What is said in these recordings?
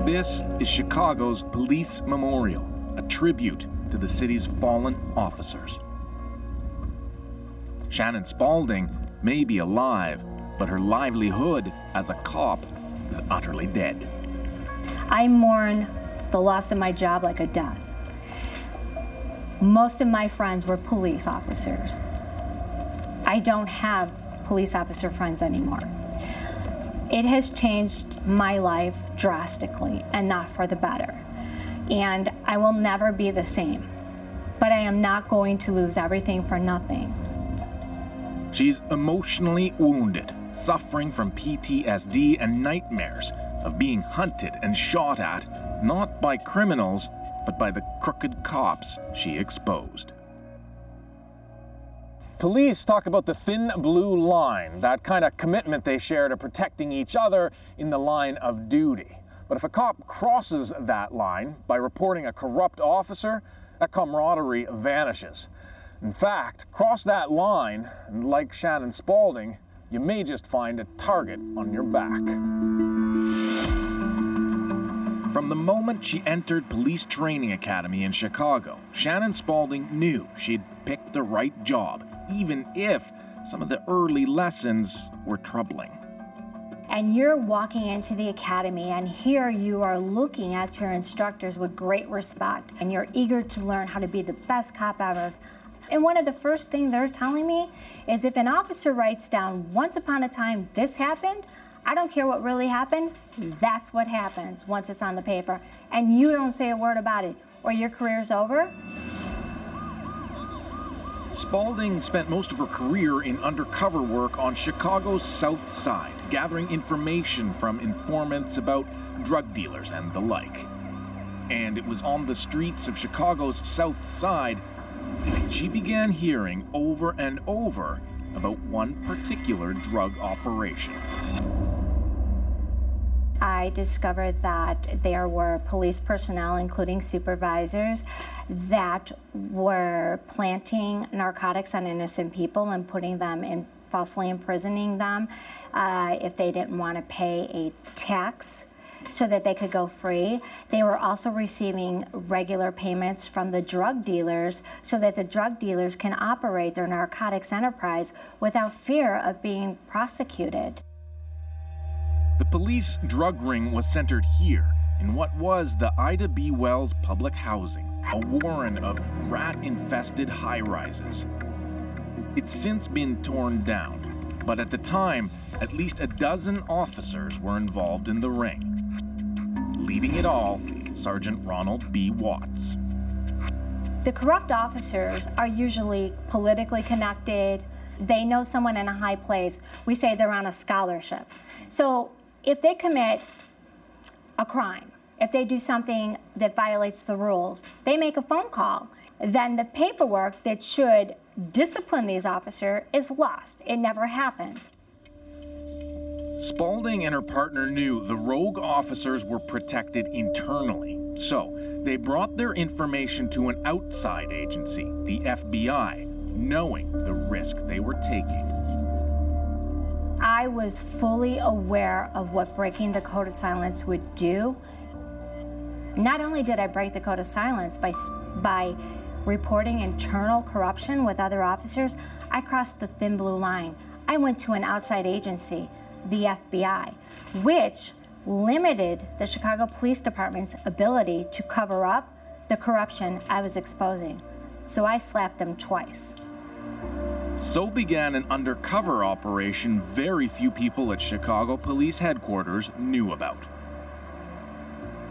This is Chicago's Police Memorial, a tribute to the city's fallen officers. Shannon Spalding may be alive, but her livelihood as a cop is utterly dead. I mourn the loss of my job like a death. Most of my friends were police officers. I don't have police officer friends anymore. It has changed my life drastically and not for the better. And I will never be the same. But I am not going to lose everything for nothing. She's emotionally wounded, suffering from PTSD and nightmares of being hunted and shot at, not by criminals, but by the crooked cops she exposed. Police talk about the thin blue line, that kind of commitment they share to protecting each other in the line of duty. But if a cop crosses that line by reporting a corrupt officer, that camaraderie vanishes. In fact, cross that line, and like Shannon Spalding, you may just find a target on your back. From the moment she entered Police Training Academy in Chicago, Shannon Spalding knew she'd picked the right job, even if some of the early lessons were troubling. And you're walking into the academy, and here you are looking at your instructors with great respect, and you're eager to learn how to be the best cop ever. And one of the first things they're telling me is if an officer writes down, once upon a time this happened, I don't care what really happened, that's what happens once it's on the paper. And you don't say a word about it, or your career's over. Spalding spent most of her career in undercover work on Chicago's South Side, gathering information from informants about drug dealers and the like. And it was on the streets of Chicago's South Side that she began hearing over and over about one particular drug operation. I discovered that there were police personnel, including supervisors, that were planting narcotics on innocent people and putting them in, falsely imprisoning them if they didn't want to pay a tax so that they could go free. They were also receiving regular payments from the drug dealers so that the drug dealers can operate their narcotics enterprise without fear of being prosecuted. The police drug ring was centered here, in what was the Ida B. Wells public housing, a warren of rat-infested high-rises. It's since been torn down, but at the time, at least a dozen officers were involved in the ring. Leading it all, Sergeant Ronald B. Watts. The corrupt officers are usually politically connected. They know someone in a high place. We say they're on a scholarship. So if they commit a crime, if they do something that violates the rules, they make a phone call. Then the paperwork that should discipline these officers is lost. It never happens. Spalding and her partner knew the rogue officers were protected internally, so they brought their information to an outside agency, the FBI, knowing the risk they were taking. I was fully aware of what breaking the code of silence would do. Not only did I break the code of silence by reporting internal corruption with other officers, I crossed the thin blue line. I went to an outside agency, the FBI, which limited the Chicago Police Department's ability to cover up the corruption I was exposing. So I slapped them twice. So began an undercover operation very few people at Chicago Police Headquarters knew about.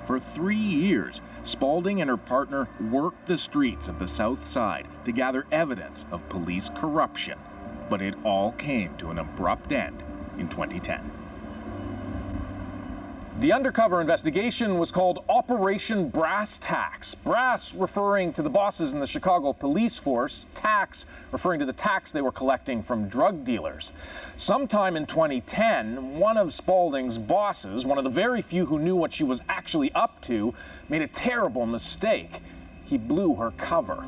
For 3 years, Spalding and her partner worked the streets of the South Side to gather evidence of police corruption, but it all came to an abrupt end in 2010. The undercover investigation was called Operation Brass Tax. Brass referring to the bosses in the Chicago police force, tax referring to the tax they were collecting from drug dealers. Sometime in 2010, one of Spalding's bosses, one of the very few who knew what she was actually up to, made a terrible mistake. He blew her cover.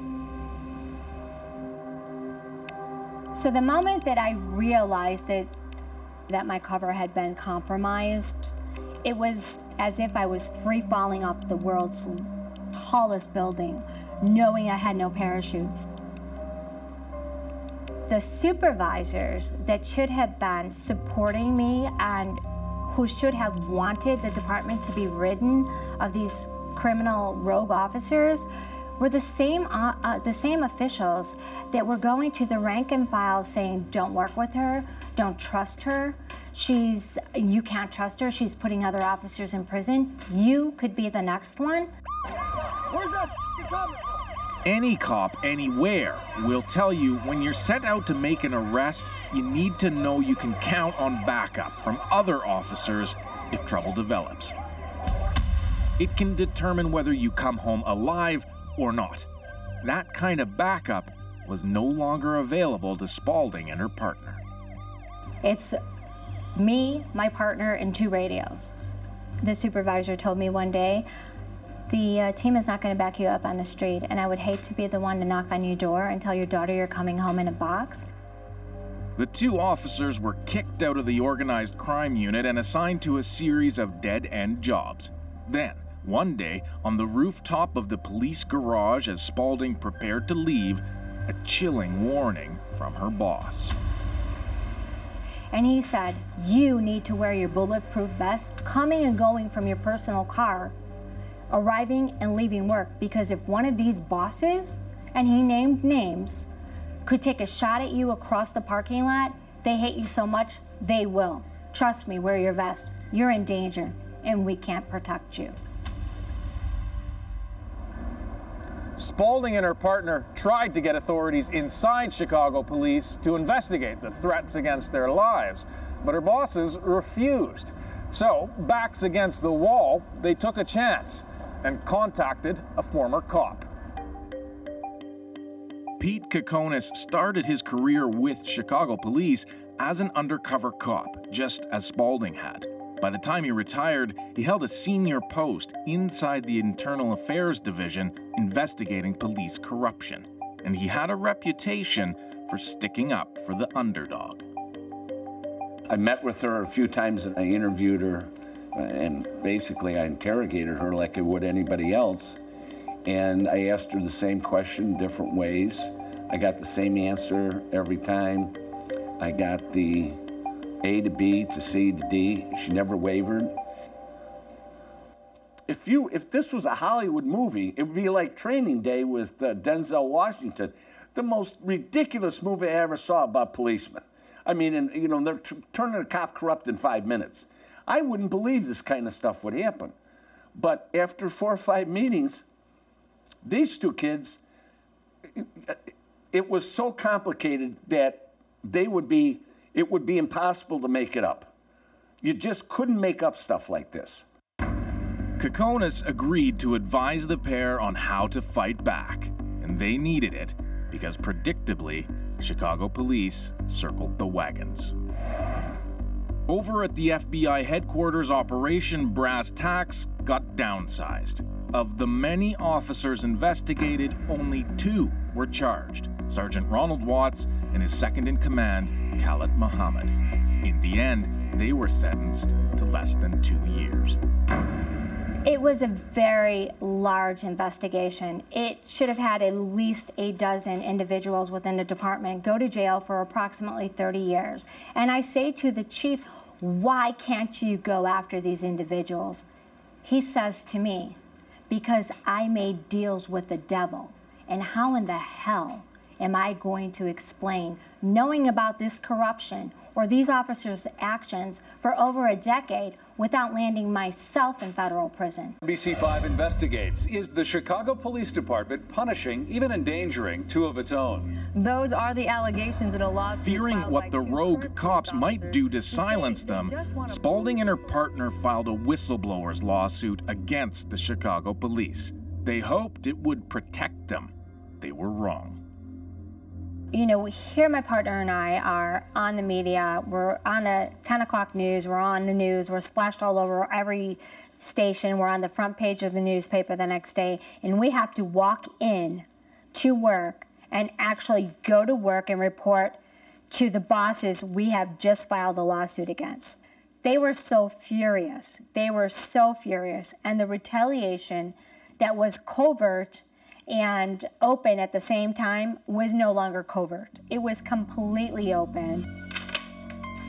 So the moment that I realized that my cover had been compromised, It was as if I was free falling off the world's tallest building, knowing I had no parachute. The supervisors that should have been supporting me and who should have wanted the department to be ridden of these criminal rogue officers were the same officials that were going to the rank and file saying, don't work with her, don't trust her, you can't trust her, she's putting other officers in prison, you could be the next one. Where's that cop? Any cop anywhere will tell you when you're sent out to make an arrest, you need to know you can count on backup from other officers if trouble develops. It can determine whether you come home alive or not. That kind of backup was no longer available to Spalding and her partner. It's me, my partner, and 2 radios. The supervisor told me one day, the team is not going to back you up on the street, and I would hate to be the one to knock on your door and tell your daughter you're coming home in a box. The 2 officers were kicked out of the organized crime unit and assigned to a series of dead-end jobs. Then, one day, on the rooftop of the police garage as Spalding prepared to leave, a chilling warning from her boss. And he said, you need to wear your bulletproof vest coming and going from your personal car, arriving and leaving work, because if one of these bosses, and he named names, could take a shot at you across the parking lot, they hate you so much, they will. Trust me, wear your vest. You're in danger, and we can't protect you. Spalding and her partner tried to get authorities inside Chicago police to investigate the threats against their lives, but her bosses refused. So, backs against the wall, they took a chance and contacted a former cop. Pete Kokonis started his career with Chicago police as an undercover cop, just as Spalding had. By the time he retired, he held a senior post inside the Internal Affairs Division investigating police corruption. And he had a reputation for sticking up for the underdog. I met with her a few times and I interviewed her, and basically I interrogated her like I would anybody else. And I asked her the same question different ways. I got the same answer every time. I got the A to B to C to D. She never wavered. If this was a Hollywood movie, it would be like Training Day with Denzel Washington. The most ridiculous movie I ever saw about policemen. I mean, and, you know, they're turning a cop corrupt in 5 minutes. I wouldn't believe this kind of stuff would happen. But after 4 or 5 meetings, these 2 kids, it was so complicated that it would be impossible to make it up. You just couldn't make up stuff like this. Kokonis agreed to advise the pair on how to fight back, and they needed it because, predictably, Chicago police circled the wagons. Over at the FBI headquarters, Operation Brass Tacks got downsized. Of the many officers investigated, only 2 were charged: Sergeant Ronald Watts and his second-in-command, Khalid Muhammad. In the end, they were sentenced to less than 2 years. It was a very large investigation. It should have had at least 12 individuals within the department go to jail for approximately 30 years. And I say to the chief, why can't you go after these individuals? He says to me, because I made deals with the devil. And how in the hell am I going to explain knowing about this corruption or these officers' actions for over a decade without landing myself in federal prison? CBC5 investigates. Is the Chicago Police Department punishing, even endangering, 2 of its own? Those are the allegations in a lawsuit. Fearing what the rogue cops might do to silence them, Spalding and her partner filed a whistleblower's lawsuit against the Chicago police. They hoped it would protect them. They were wrong. You know, here my partner and I are on the media. We're on the 10 o'clock news. We're on the news. We're splashed all over every station. We're on the front page of the newspaper the next day. And we have to walk in to work and actually go to work and report to the bosses we have just filed a lawsuit against. They were so furious. They were so furious. And the retaliation that was covert and open at the same time was no longer covert. It was completely open.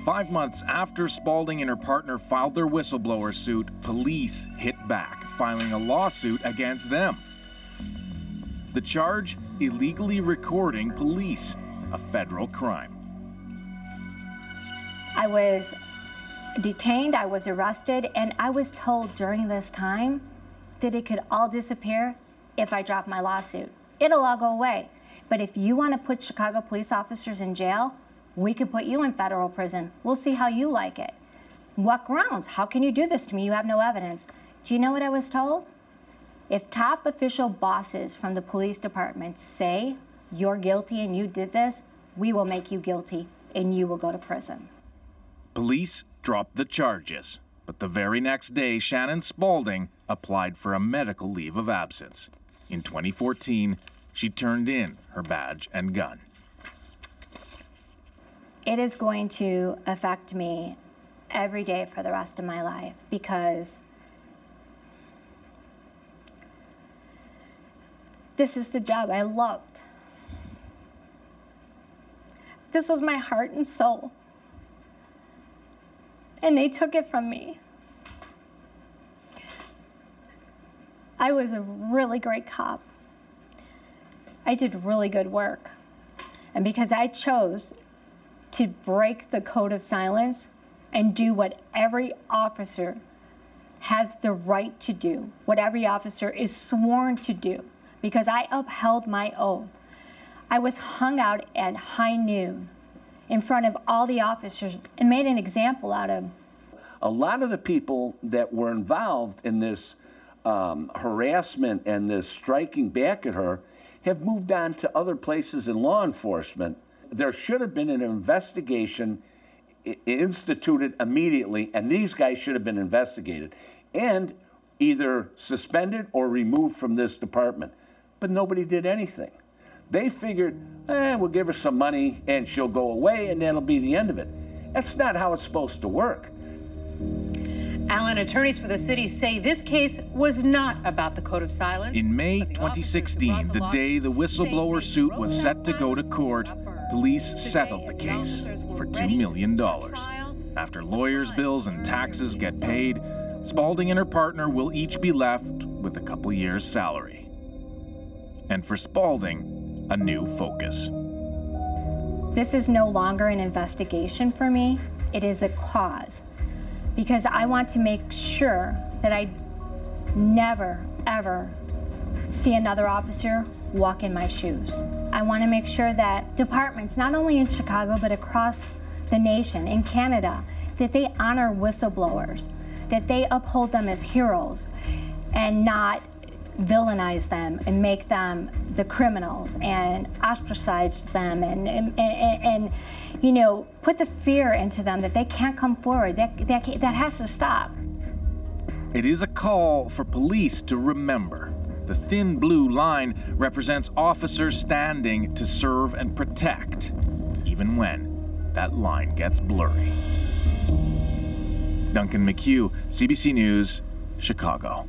5 months after Spalding and her partner filed their whistleblower suit, police hit back, filing a lawsuit against them. The charge, illegally recording police, a federal crime. I was detained, I was arrested, and I was told during this time that it could all disappear if I dropped my lawsuit. It'll all go away. But if you want to put Chicago police officers in jail, we can put you in federal prison. We'll see how you like it. What grounds? How can you do this to me? You have no evidence. Do you know what I was told? If top official bosses from the police department say you're guilty and you did this, we will make you guilty and you will go to prison. Police dropped the charges, but the very next day, Shannon Spalding applied for a medical leave of absence. In 2014, she turned in her badge and gun. It is going to affect me every day for the rest of my life because this is the job I loved. This was my heart and soul. And they took it from me. I was a really great cop. I did really good work. And because I chose to break the code of silence and do what every officer has the right to do, what every officer is sworn to do, because I upheld my oath. I was hung out at high noon in front of all the officers and made an example out of. A lot of the people that were involved in this harassment and this striking back at her have moved on to other places in law enforcement. There should have been an investigation instituted immediately, and these guys should have been investigated and either suspended or removed from this department. But nobody did anything. They figured, we'll give her some money and she'll go away and that'll be the end of it. That's not how it's supposed to work. Alan, attorneys for the city say this case was not about the code of silence. In May 2016, the day the whistleblower suit was set to go to court, police settled the case for $2 million. After lawyers' bills and taxes get paid, Spalding and her partner will each be left with a couple years' salary. And for Spalding, a new focus. This is no longer an investigation for me. It is a cause. Because I want to make sure that I never, ever see another officer walk in my shoes. I want to make sure that departments, not only in Chicago, but across the nation, in Canada, that they honor whistleblowers, that they uphold them as heroes and not villainize them and make them the criminals and ostracize them and you know, put the fear into them that they can't come forward. That has to stop. It is a call for police to remember. The thin blue line represents officers standing to serve and protect, even when that line gets blurry. Duncan McHugh, CBC News, Chicago.